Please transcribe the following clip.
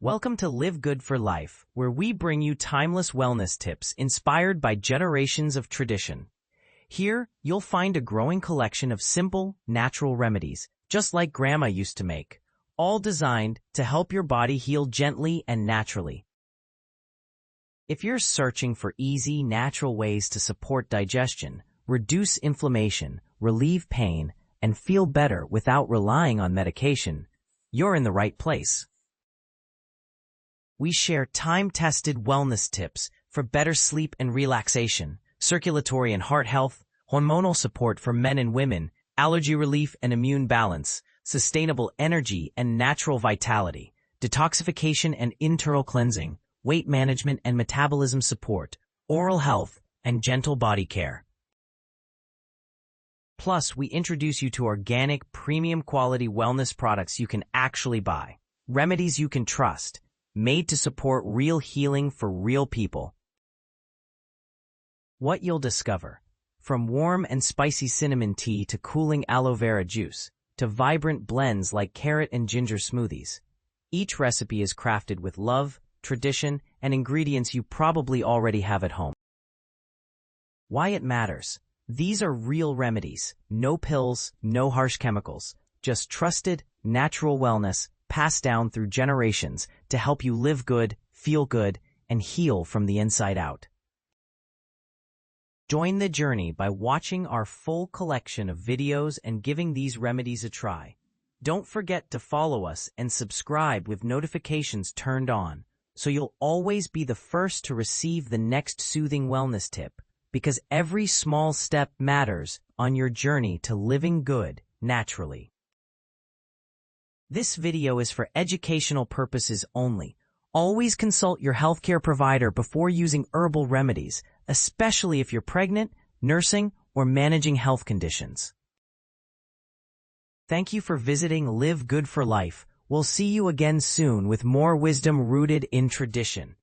Welcome to Live Good for Life, where we bring you timeless wellness tips inspired by generations of tradition. Here, you'll find a growing collection of simple, natural remedies, just like Grandma used to make, all designed to help your body heal gently and naturally. If you're searching for easy, natural ways to support digestion, reduce inflammation, relieve pain, and feel better without relying on medication, you're in the right place. We share time-tested wellness tips for better sleep and relaxation, circulatory and heart health, hormonal support for men and women, allergy relief and immune balance, sustainable energy and natural vitality, detoxification and internal cleansing, weight management and metabolism support, oral health, and gentle body care. Plus, we introduce you to organic, premium quality wellness products you can actually buy, remedies you can trust, made to support real healing for real people. What you'll discover, from warm and spicy cinnamon tea to cooling aloe vera juice, to vibrant blends like carrot and ginger smoothies. Each recipe is crafted with love, tradition, and ingredients you probably already have at home. Why it matters. These are real remedies, no pills, no harsh chemicals, just trusted, natural wellness passed down through generations to help you live good, feel good, and heal from the inside out. Join the journey by watching our full collection of videos and giving these remedies a try. Don't forget to follow us and subscribe with notifications turned on, so you'll always be the first to receive the next soothing wellness tip, because every small step matters on your journey to living good naturally. This video is for educational purposes only. Always consult your healthcare provider before using herbal remedies, especially if you're pregnant, nursing, or managing health conditions. Thank you for visiting Live Good for Life. We'll see you again soon with more wisdom rooted in tradition.